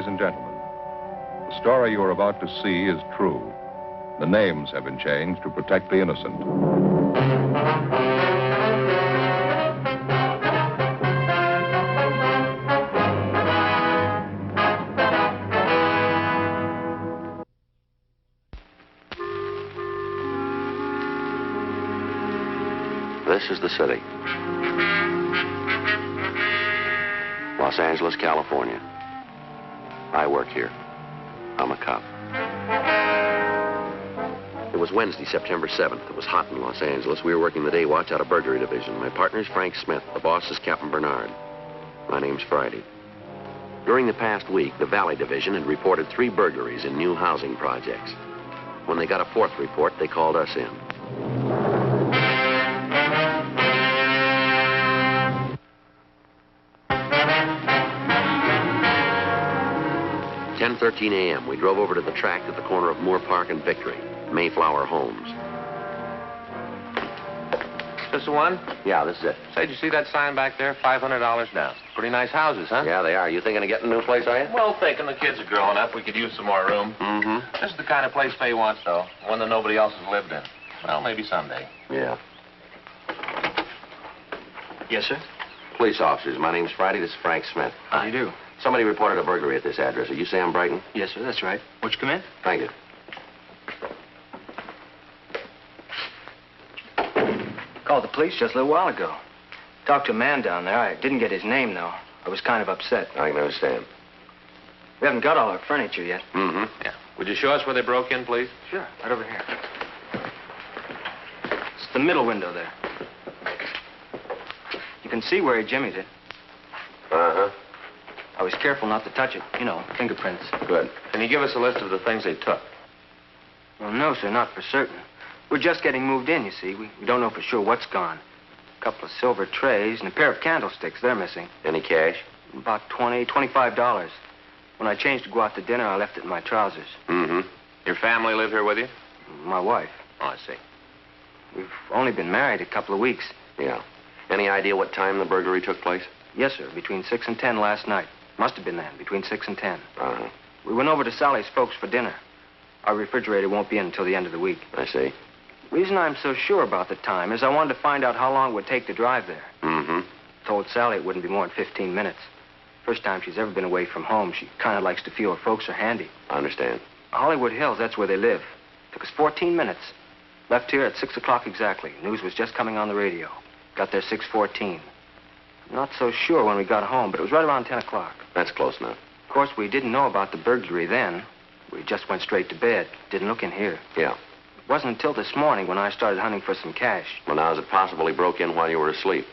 Ladies and gentlemen, the story you are about to see is true. The names have been changed to protect the innocent. This is the city. Los Angeles, California. I work here. I'm a cop. It was Wednesday, September 7th. It was hot in Los Angeles. We were working the day watch out of burglary division. My partner's Frank Smith. The boss is Captain Bernard. My name's Friday. During the past week, the Valley Division had reported 3 burglaries in new housing projects. When they got a 4th report, they called us in. 10:13 a.m., we drove over to the tract at the corner of Moore Park and Victory, Mayflower Homes. This the one? Yeah, this is it. Say, did you see that sign back there? $500 down. Pretty nice houses, huh? Yeah, they are. You thinking of getting a new place, are you? Well, thinking the kids are growing up. We could use some more room. Mm-hmm. This is the kind of place Faye wants, though. One that nobody else has lived in. Well, maybe someday. Yeah. Yes, sir? Police officers, my name's Friday. This is Frank Smith. How do you do? Somebody reported a burglary at this address. Are you Sam Brighton? Yes, sir, that's right. Won't you come in? Thank you. Called the police just a little while ago. Talked to a man down there. I didn't get his name, though. I was kind of upset. I can understand. We haven't got all our furniture yet. Mm-hmm. Yeah. Would you show us where they broke in, please? Sure, right over here. It's the middle window there. You can see where he jimmied it. Uh-huh. I was careful not to touch it. You know, fingerprints. Good. Can you give us a list of the things they took? Well, no, sir, not for certain. We're just getting moved in, you see. We don't know for sure what's gone. A couple of silver trays and a pair of candlesticks. They're missing. Any cash? About $25. When I changed to go out to dinner, I left it in my trousers. Mm-hmm. Your family live here with you? My wife. Oh, I see. We've only been married a couple of weeks. Yeah. Any idea what time the burglary took place? Yes, sir, between 6 and 10 last night. Must have been then, between 6 and 10. Uh-huh. We went over to Sally's folks for dinner. Our refrigerator won't be in until the end of the week. I see. Reason I'm so sure about the time is I wanted to find out how long it would take to drive there. Mm-hmm. Told Sally it wouldn't be more than 15 minutes. First time she's ever been away from home. She kind of likes to feel her folks are handy. I understand. Hollywood Hills, that's where they live. Took us 14 minutes. Left here at 6 o'clock exactly. News was just coming on the radio. Got there 6:14. Not so sure when we got home, but it was right around 10 o'clock. That's close enough. Of course, we didn't know about the burglary then. We just went straight to bed. Didn't look in here. Yeah. It wasn't until this morning when I started hunting for some cash. Well, now, is it possible he broke in while you were asleep?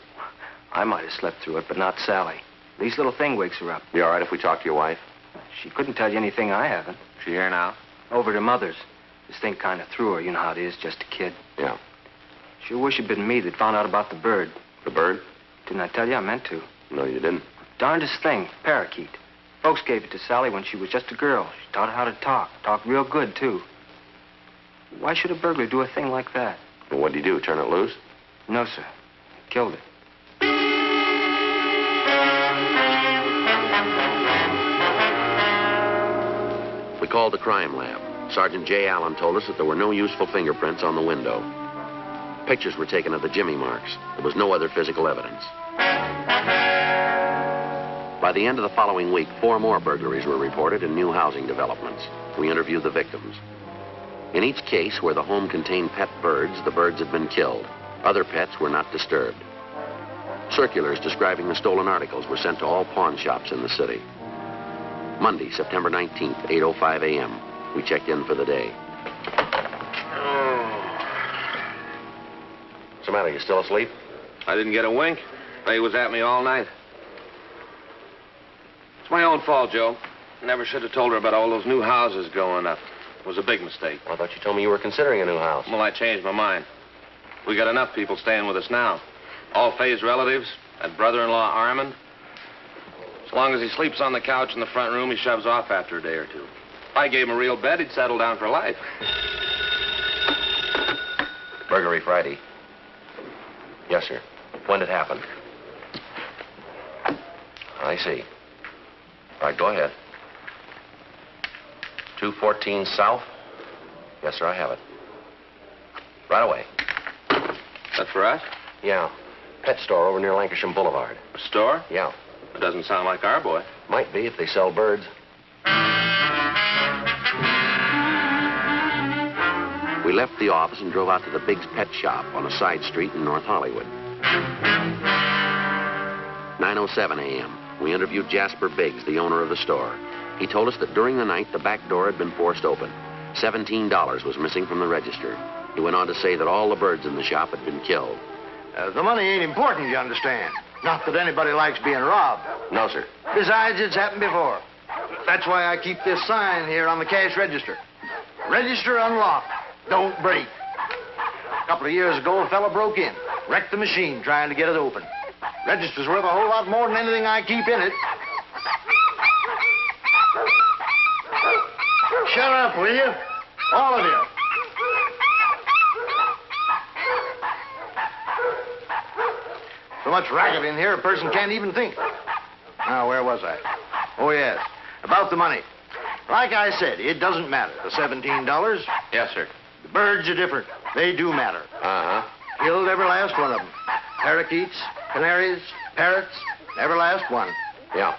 I might have slept through it, but not Sally. This little thing wakes her up. Be all right if we talk to your wife? She couldn't tell you anything I haven't. She here now? Over to Mother's. This thing kind of threw her. You know how it is, just a kid. Yeah. Sure wish it'd been me that found out about the bird. The bird? Didn't I tell you? I meant to. No, you didn't. Darndest thing, parakeet. Folks gave it to Sally when she was just a girl. She taught her how to talk. Talked real good, too. Why should a burglar do a thing like that? Well, what'd he do, turn it loose? No, sir. He killed it. We called the crime lab. Sergeant J. Allen told us that there were no useful fingerprints on the window. Pictures were taken of the jimmy marks. There was no other physical evidence. By the end of the following week, 4 more burglaries were reported in new housing developments. We interviewed the victims. In each case where the home contained pet birds, the birds had been killed. Other pets were not disturbed. Circulars describing the stolen articles were sent to all pawn shops in the city. Monday, September 19th, 8:05 a.m. We checked in for the day. What's the matter? You still asleep? I didn't get a wink. Faye was at me all night. It's my own fault, Joe. Never should have told her about all those new houses going up. It was a big mistake. Well, I thought you told me you were considering a new house. Well, I changed my mind. We got enough people staying with us now. All Faye's relatives, that brother-in-law Armand. As long as he sleeps on the couch in the front room, he shoves off after a day or two. If I gave him a real bed, he'd settle down for life. Burglary Friday. Yes, sir. When did it happen? I see. All right, go ahead. 214 South? Yes, sir, I have it. Right away. That for us? Yeah. Pet store over near Lancashire Boulevard. A store? Yeah. It doesn't sound like our boy. Might be if they sell birds. We left the office and drove out to the Biggs Pet Shop on a side street in North Hollywood. 9:07 a.m. We interviewed Jasper Biggs, the owner of the store. He told us that during the night, the back door had been forced open. $17 was missing from the register. He went on to say that all the birds in the shop had been killed. The money ain't important, you understand. Not that anybody likes being robbed. No, sir. Besides, it's happened before. That's why I keep this sign here on the cash register. Register unlocked. Don't break. A couple of years ago, a fella broke in, wrecked the machine trying to get it open. Register's worth a whole lot more than anything I keep in it. Shut up, will you? All of you. So much racket in here, a person can't even think. Now, where was I? Oh, yes. About the money. Like I said, it doesn't matter. The $17. Yes, sir. The birds are different. They do matter. Uh-huh. Killed every last one of them. Parakeets, canaries, parrots, every last one. Yeah.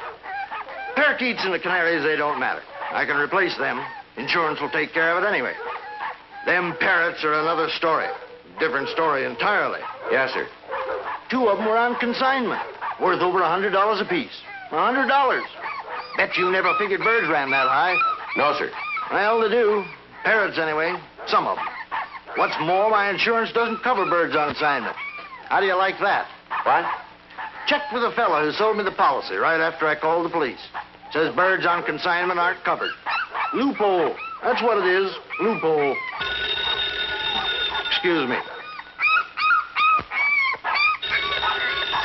Parakeets and the canaries, they don't matter. I can replace them. Insurance will take care of it anyway. Them parrots are another story. Different story entirely. Yes, sir. 2 of them were on consignment, worth over $100 apiece. $100. Bet you never figured birds ran that high. No, sir. Well, they do. Parrots, anyway. Some of them. What's more, my insurance doesn't cover birds on assignment. How do you like that? What? Checked with a fella who sold me the policy right after I called the police. Says birds on consignment aren't covered. Loophole. That's what it is. Loophole. Excuse me.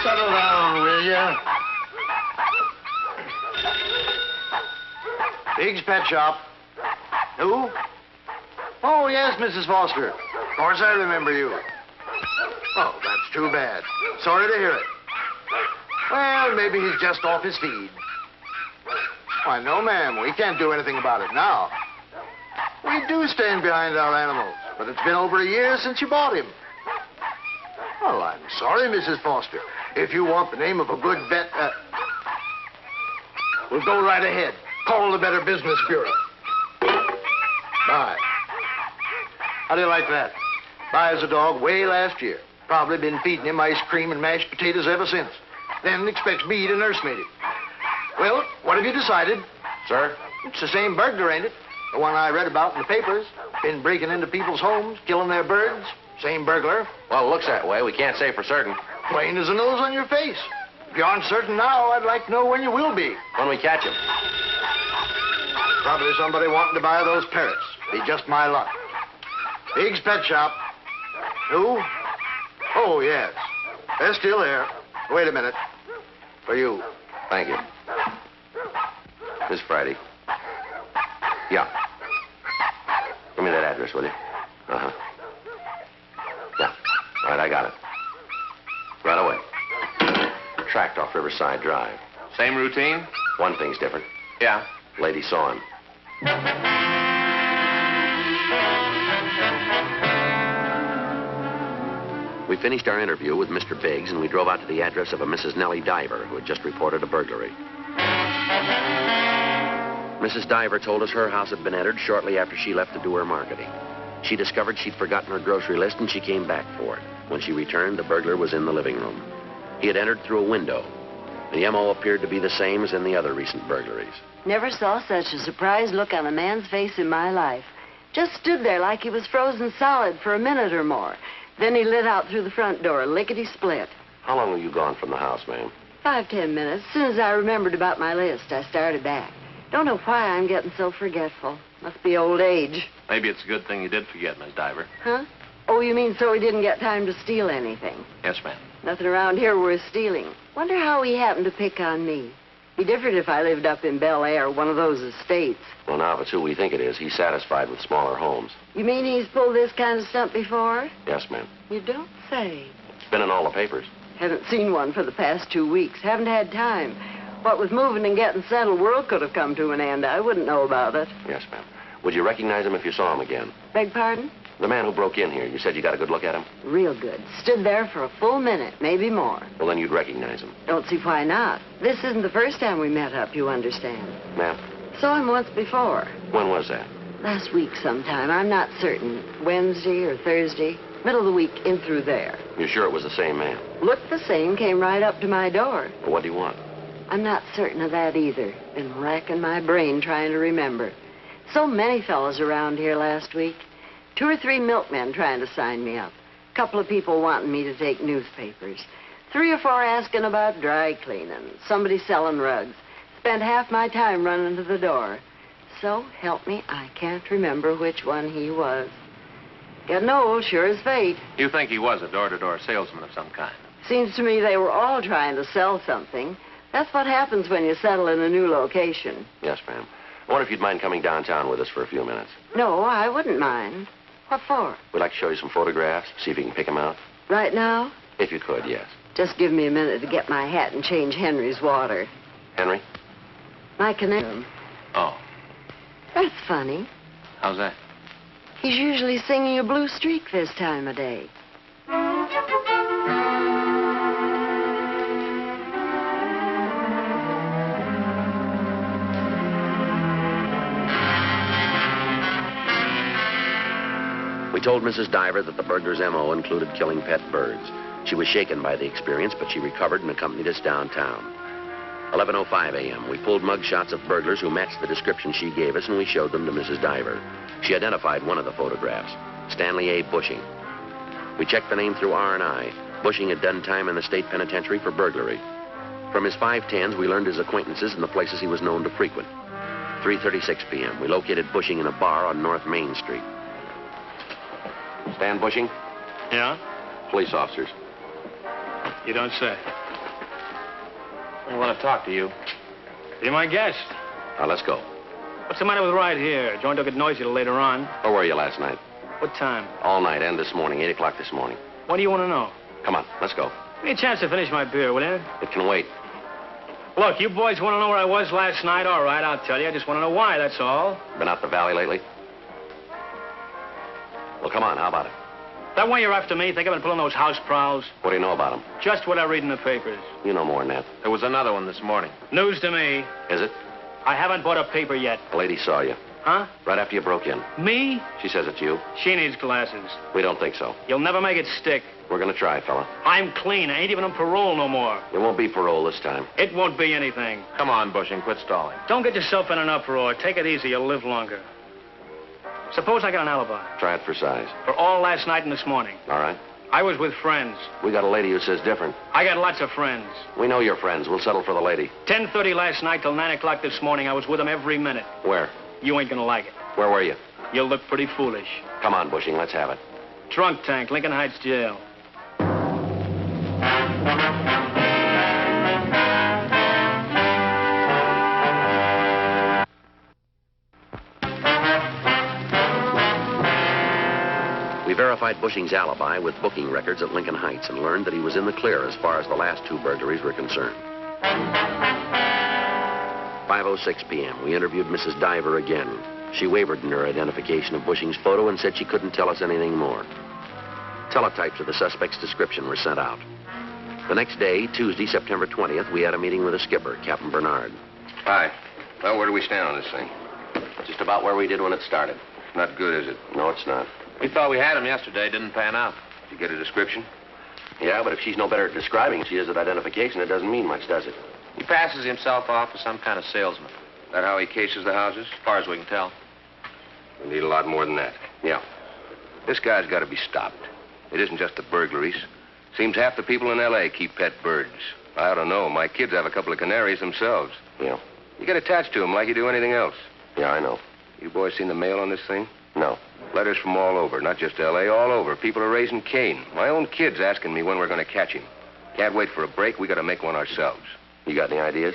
Settle down, will ya? Biggs Pet Shop. Who? Oh, yes, Mrs. Foster. Of course I remember you. Oh, that's too bad. Sorry to hear it. Well, maybe he's just off his feed. Why, no, ma'am. We can't do anything about it now. We do stand behind our animals, but it's been over a year since you bought him. Well, I'm sorry, Mrs. Foster. If you want the name of a good vet, we'll go right ahead. Call the Better Business Bureau. Bye. How do you like that? Buys a dog way last year. Probably been feeding him ice cream and mashed potatoes ever since. Then expects me to nursemaid him. Well, what have you decided? Sir? It's the same burglar, ain't it? The one I read about in the papers. Been breaking into people's homes, killing their birds. Same burglar. Well, it looks that way. We can't say for certain. Plain as a nose on your face. If you aren't certain now, I'd like to know when you will be. When we catch him. Probably somebody wanting to buy those parrots. Be just my luck. Biggs Pet Shop. Who? Oh, yes. They're still there. Wait a minute. For you. Thank you. Miss Friday. Yeah. Give me that address, will you? Uh-huh. Yeah. All right, I got it. Right away. Tracked off Riverside Drive. Same routine? One thing's different. Yeah. Lady saw him. We finished our interview with Mr. Biggs, and we drove out to the address of a Mrs. Nellie Diver, who had just reported a burglary. Mrs. Diver told us her house had been entered shortly after she left to do her marketing. She discovered she'd forgotten her grocery list, and she came back for it. When she returned, the burglar was in the living room. He had entered through a window. The M.O. appeared to be the same as in the other recent burglaries. Never saw such a surprised look on a man's face in my life. Just stood there like he was frozen solid for a minute or more. Then he lit out through the front door, lickety-split. How long were you gone from the house, ma'am? 5-10 minutes. As soon as I remembered about my list, I started back. Don't know why I'm getting so forgetful. Must be old age. Maybe it's a good thing you did forget, Miss Diver. Huh? Oh, you mean so he didn't get time to steal anything? Yes, ma'am. Nothing around here worth stealing. Wonder how he happened to pick on me. Be different if I lived up in Bel Air, one of those estates. Well, now, if it's who we think it is, he's satisfied with smaller homes. You mean he's pulled this kind of stunt before? Yes, ma'am. You don't say. It's been in all the papers. Haven't seen one for the past 2 weeks. Haven't had time. What with moving and getting settled, world could have come to an end. I wouldn't know about it. Yes, ma'am. Would you recognize him if you saw him again? Beg pardon? The man who broke in here. You said you got a good look at him? Real good. Stood there for a full minute, maybe more. Well, then you'd recognize him. Don't see why not. This isn't the first time we met up, you understand. Ma'am? Saw him once before. When was that? Last week sometime. I'm not certain. Wednesday or Thursday. Middle of the week, in through there. You're sure it was the same man? Looked the same, came right up to my door. Well, what do you want? I'm not certain of that either. Been racking my brain trying to remember. So many fellas around here last week. 2 or 3 milkmen trying to sign me up. A couple of people wanting me to take newspapers. 3 or 4 asking about dry cleaning. Somebody selling rugs. Spent half my time running to the door. So, help me, I can't remember which one he was. Getting old, sure as fate. You think he was a door-to-door salesman of some kind? Seems to me they were all trying to sell something. That's what happens when you settle in a new location. Yes, ma'am. I wonder if you'd mind coming downtown with us for a few minutes. No, I wouldn't mind. What for? We'd like to show you some photographs, see if you can pick them out. Right now? If you could, yes. Just give me a minute to get my hat and change Henry's water. Henry? My connection. Oh, That's funny. how's that? He's usually singing a blue streak this time of day. We told Mrs. Diver that the burglar's M.O. included killing pet birds. She was shaken by the experience, but she recovered and accompanied us downtown. 11:05 a.m. We pulled mug shots of burglars who matched the description she gave us, and we showed them to Mrs. Diver. She identified one of the photographs, Stanley A. Bushing. We checked the name through R&I. Bushing had done time in the state penitentiary for burglary. From his 510s, we learned his acquaintances and the places he was known to frequent. 3:36 p.m. We located Bushing in a bar on North Main Street. Stan Bushing? Yeah? Police officers. You don't say. I want to talk to you. You're my guest. Now, let's go. What's the matter with right here? Joint don't get noisy till later on. Where were you last night? What time? All night and this morning, 8 o'clock this morning. What do you want to know? Come on, let's go. Give me a chance to finish my beer, will you? It can wait. Look, you boys want to know where I was last night? All right, I'll tell you. I just want to know why, that's all. Been out the valley lately? Well, come on, how about it? That way you're after me? Think I've been pulling those house prowls? What do you know about them? Just what I read in the papers. You know more than that. There was another one this morning. News to me. Is it? I haven't bought a paper yet. A lady saw you. Huh? Right after you broke in. Me? She says it's you. She needs glasses. We don't think so. You'll never make it stick. We're gonna try, fella. I'm clean. I ain't even on parole no more. It won't be parole this time. It won't be anything. Come on, Bushing, quit stalling. Don't get yourself in an uproar. Take it easy. You'll live longer. Suppose I got an alibi. Try it for size. For all last night and this morning. All right? I was with friends. We got a lady who says different. I got lots of friends. We know your friends. We'll settle for the lady. 10:30 last night till 9 o'clock this morning. I was with them every minute. Where? You ain't gonna like it. Where were you? You'll look pretty foolish. Come on, Bushing, let's have it. Trunk tank, Lincoln Heights Jail. We verified Bushing's alibi with booking records at Lincoln Heights and learned that he was in the clear as far as the last 2 burglaries were concerned. 5:06 p.m. We interviewed Mrs. Diver again. She wavered in her identification of Bushing's photo and said she couldn't tell us anything more. Teletypes of the suspect's description were sent out. The next day, Tuesday, September 20th, we had a meeting with the skipper, Captain Bernard. Hi. Well, where do we stand on this thing? Just about where we did when it started. Not good, is it? No, it's not. We thought we had him yesterday. Didn't pan out. Did you get a description? Yeah, but if she's no better at describing than she is at identification, it doesn't mean much, does it? He passes himself off as some kind of salesman, That how he cases the houses? as far as we can tell. We need a lot more than that. Yeah. This guy's got to be stopped. It isn't just the burglaries. Seems half the people in L.A. keep pet birds. I don't know. My kids have a couple of canaries themselves. Yeah. You get attached to them like you do anything else. Yeah, I know. You boys seen the mail on this thing? No. Letters from all over, not just L.A., all over. People are raising Cain. My own kid's asking me when we're going to catch him. Can't wait for a break. We got to make one ourselves. You got any ideas?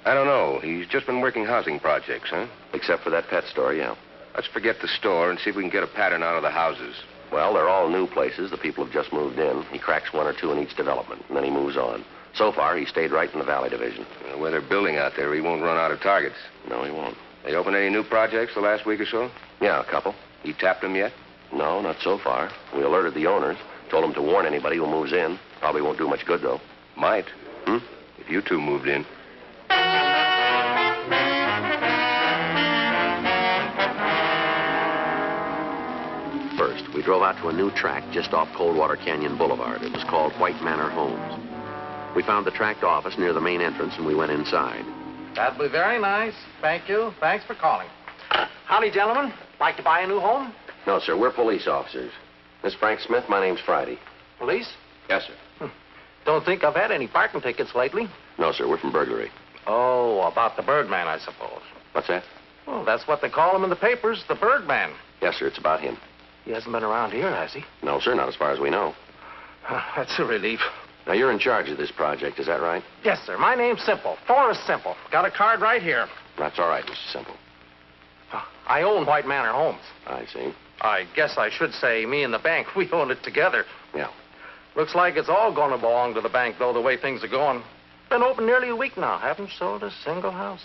I don't know. He's just been working housing projects, huh? Except for that pet store, yeah. Let's forget the store and see if we can get a pattern out of the houses. Well, they're all new places. The people have just moved in. He cracks 1 or 2 in each development, and then he moves on. So far, he stayed right in the Valley Division. Where they're building out there, he won't run out of targets. No, he won't. They opened any new projects the last week or so? Yeah, a couple. You tapped them yet? No, not so far. We alerted the owners. Told them to warn anybody who moves in. Probably won't do much good, though. Might. Hmm? If you two moved in. First, we drove out to a new tract just off Coldwater Canyon Boulevard. It was called White Manor Homes. We found the tract office near the main entrance, and we went inside. That'd be very nice. Thank you. Thanks for calling. Howdy, gentlemen. Like to buy a new home? No, sir, we're police officers. Miss Frank Smith, my name's Friday. Police? Yes, sir. Don't think I've had any parking tickets lately. No, sir, we're from burglary. Oh, about the Birdman, I suppose. What's that? Well, that's what they call him in the papers, the Birdman. Yes, sir, it's about him. He hasn't been around here, has he? No, sir, not as far as we know. That's a relief. Now, you're in charge of this project, is that right? Yes, sir. My name's Simple. Forrest Simple. Got a card right here. That's all right, Mr. Simple. I own White Manor Homes. I see. I guess I should say me and the bank, we own it together. Yeah. Looks like it's all going to belong to the bank, though, the way things are going. Been open nearly a week now. Haven't sold a single house.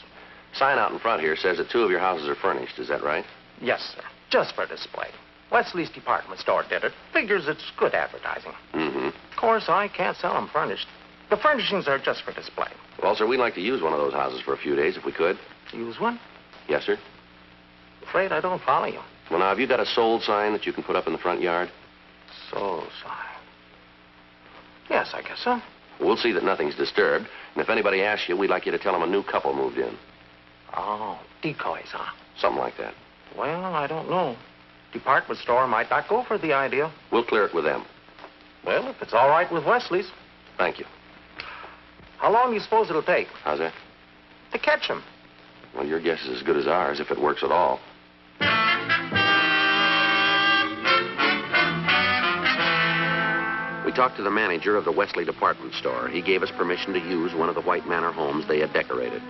Sign out in front here says that 2 of your houses are furnished, is that right? Yes, sir. Just for display. Wesley's department store did it. Figures it's good advertising. Mm-hmm. Of course, I can't sell them furnished. The furnishings are just for display. Well, sir, we'd like to use one of those houses for a few days if we could. Use one? Yes, sir. Afraid I don't follow you. Well, now, have you got a sold sign that you can put up in the front yard? Sold sign. Yes, I guess so. We'll see that nothing's disturbed. And if anybody asks you, we'd like you to tell them a new couple moved in. Oh, decoys, huh? Something like that. Well, I don't know. Department store might not go for the idea. We'll clear it with them. Well, if it's all right with Wesley's. Thank you. How long do you suppose it'll take How's that? to catch him? Well, your guess is as good as ours, if it works at all. We talked to the manager of the Wesley department store. He gave us permission to use one of the White Manor homes they had decorated.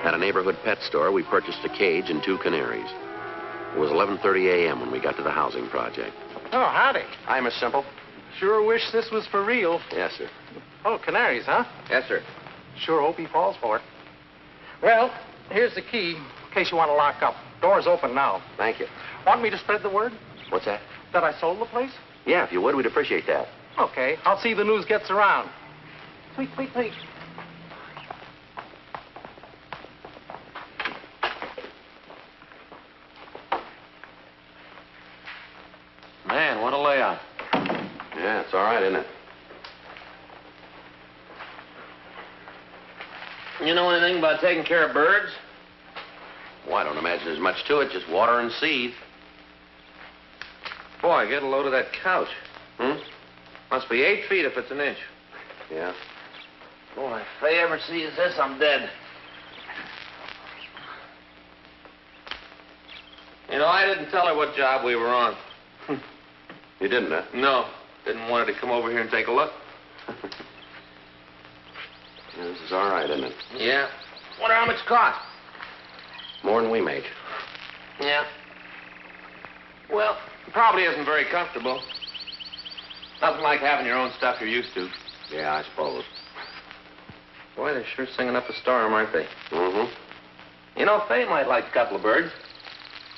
At a neighborhood pet store, we purchased a cage and 2 canaries. It was 11:30 a.m. when we got to the housing project. Oh, howdy. Hi, Miss Simple. Sure wish this was for real. Yes, sir. Oh, canaries, huh? Yes, sir. Sure hope he falls for it. Well, here's the key in case you want to lock up. Door's open now. Thank you. Want me to spread the word What's that? that I sold the place? Yeah, if you would, we'd appreciate that. Okay, I'll see the news gets around. Sweet, sweet, sweet. Man, what a layout. Yeah, it's all right, isn't it? You know anything about taking care of birds? Well, I don't imagine there's much to it. Just water and seed. Boy, get a load of that couch. Hmm? Must be 8 feet if it's an inch. Yeah. Boy, if they ever sees this, I'm dead. You know, I didn't tell her what job we were on. You didn't, huh? No. Didn't want her to come over here and take a look. Yeah, this is all right, isn't it? Yeah. Wonder how much it cost. More than we make. Yeah. Well, it probably isn't very comfortable. Nothing like having your own stuff you're used to. Yeah, I suppose. Boy, they're sure singing up a storm, aren't they? Mm-hmm. You know, Fay might like a couple of birds.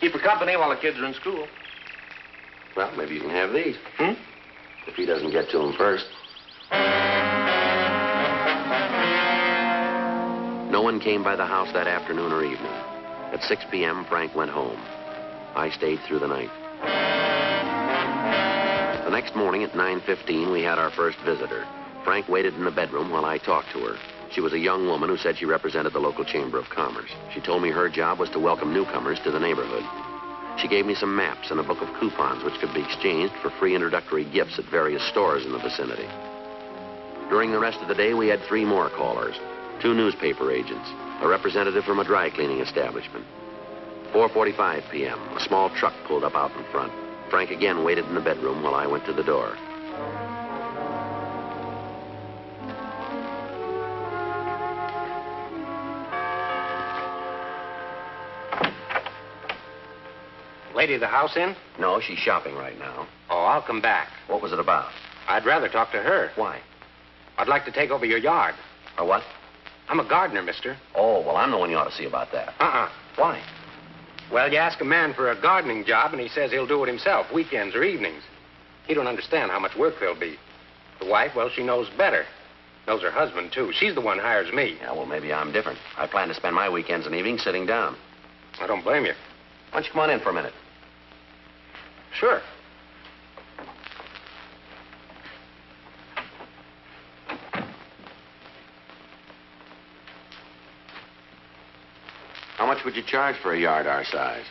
Keep her company while the kids are in school. Well, maybe you can have these. Hmm? If he doesn't get to them first. No one came by the house that afternoon or evening. At 6 p.m., Frank went home. I stayed through the night. The next morning at 9:15, we had our first visitor. Frank waited in the bedroom while I talked to her. She was a young woman who said she represented the local Chamber of Commerce. She told me her job was to welcome newcomers to the neighborhood. She gave me some maps and a book of coupons which could be exchanged for free introductory gifts at various stores in the vicinity. During the rest of the day, we had 3 more callers. 2 newspaper agents, a representative from a dry cleaning establishment. 4:45 p.m., a small truck pulled up out in front. Frank again waited in the bedroom while I went to the door. Lady of the house in? No, she's shopping right now. Oh, I'll come back. What was it about? I'd rather talk to her. Why? I'd like to take over your yard. Or what? I'm a gardener, mister. Oh, well, I'm the one you ought to see about that. Why? Well, you ask a man for a gardening job, and he says he'll do it himself, weekends or evenings. He don't understand how much work there'll be. The wife, well, she knows better. Knows her husband, too. She's the one who hires me. Yeah, well, maybe I'm different. I plan to spend my weekends and evenings sitting down. I don't blame you. Why don't you come on in for a minute? Sure. How much would you charge for a yard our size?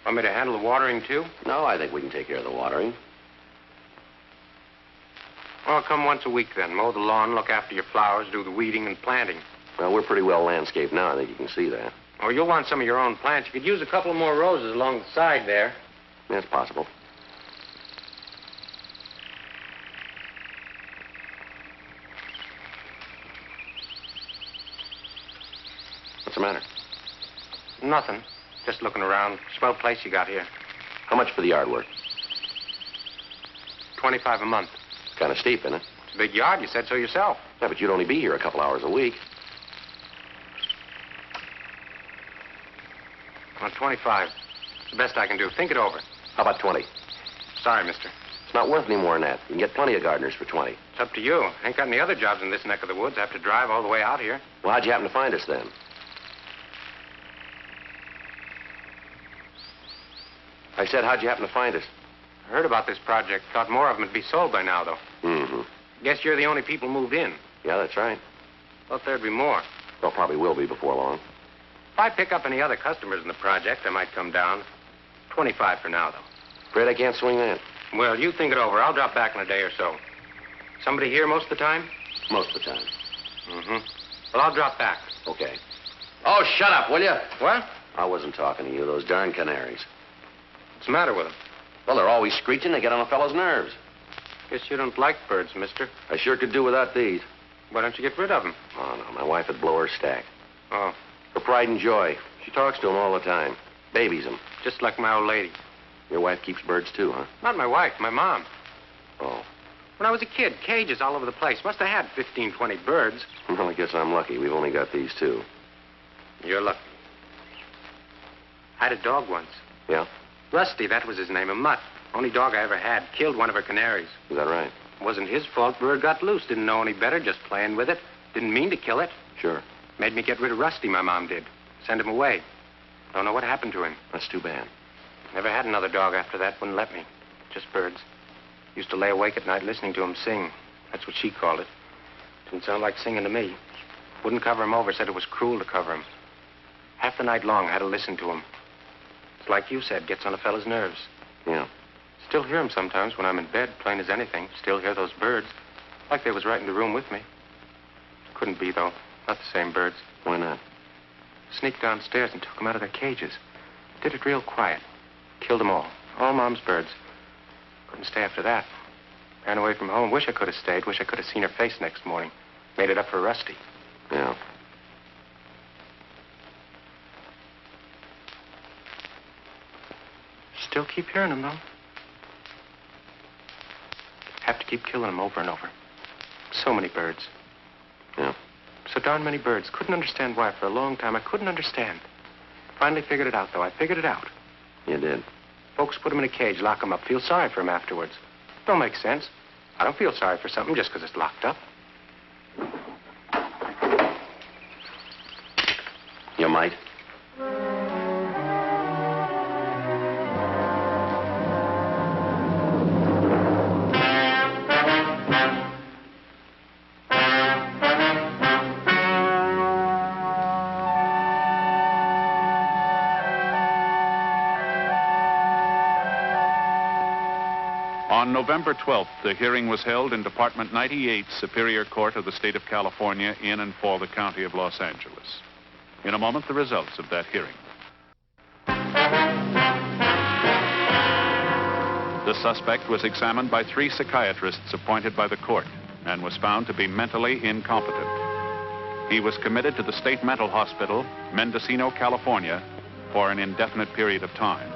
Want me to handle the watering, too? No, I think we can take care of the watering. Well, come once a week, then. Mow the lawn, look after your flowers, do the weeding and planting. Well, we're pretty well landscaped now. I think you can see that. Oh, you'll want some of your own plants. You could use a couple more roses along the side there. That's possible. What's the matter? Nothing. Just looking around. Swell place you got here. How much for the yard work? $25 a month. It's kind of steep, isn't it? It's a big yard. You said so yourself. Yeah, but you'd only be here a couple hours a week. Well, 25. It's the best I can do. Think it over. How about 20? Sorry, mister. It's not worth any more than that. You can get plenty of gardeners for 20. It's up to you. Ain't got any other jobs in this neck of the woods. I have to drive all the way out here. Well, how'd you happen to find us then? I said, how'd you happen to find us? I heard about this project. Thought more of them would be sold by now, though. Mm-hmm. Guess you're the only people moved in. Yeah, that's right. Thought there'd be more. Well, probably will be before long. If I pick up any other customers in the project, I might come down. 25 for now, though. Afraid I can't swing that. Well, you think it over. I'll drop back in a day or so. Somebody here most of the time? Most of the time. Mm-hmm. Well, I'll drop back. Okay. Oh, shut up, will you? What? I wasn't talking to you, those darn canaries. What's the matter with them? Well, they're always screeching. They get on a fellow's nerves. Guess you don't like birds, mister. I sure could do without these. Why don't you get rid of them? Oh, no, my wife would blow her stack. Oh, Her pride and joy. She talks to them all the time. Babies them. just like my old lady. Your wife keeps birds, too, huh? Not my wife, my mom. Oh. When I was a kid, cages all over the place. Must have had 15, 20 birds. Well, I guess I'm lucky. We've only got these two. You're lucky. I had a dog once. Yeah? Rusty, that was his name, a mutt. Only dog I ever had. Killed one of her canaries. Is that right? Wasn't his fault. Bird got loose. Didn't know any better, just playing with it. Didn't mean to kill it. Sure. Made me get rid of Rusty, my mom did. Send him away. Don't know what happened to him. That's too bad. Never had another dog after that. Wouldn't let me. Just birds. Used to lay awake at night listening to him sing. That's what she called it. Didn't sound like singing to me. Wouldn't cover him over. Said it was cruel to cover him. Half the night long, I had to listen to him. It's like you said, gets on a fella's nerves. Yeah. Still hear him sometimes when I'm in bed, plain as anything. Still hear those birds. Like they was right in the room with me. Couldn't be, though. Not the same birds. Why not? Sneaked downstairs and took them out of their cages. Did it real quiet. Killed them all. All Mom's birds. Couldn't stay after that. Ran away from home. Wish I could have stayed. Wish I could have seen her face next morning. Made it up for Rusty. Yeah. Still keep hearing them, though. Have to keep killing them over and over. So many birds. Yeah. So darn many birds. Couldn't understand why for a long time. I couldn't understand. Finally figured it out, though. I figured it out. You did. Folks put them in a cage, lock them up, feel sorry for them afterwards. Don't make sense. I don't feel sorry for something just because it's locked up. You might. On November 12th, the hearing was held in Department 98, Superior Court of the State of California, in and for the County of Los Angeles. In a moment, the results of that hearing. The suspect was examined by 3 psychiatrists appointed by the court and was found to be mentally incompetent. He was committed to the State Mental Hospital, Mendocino, California, for an indefinite period of time.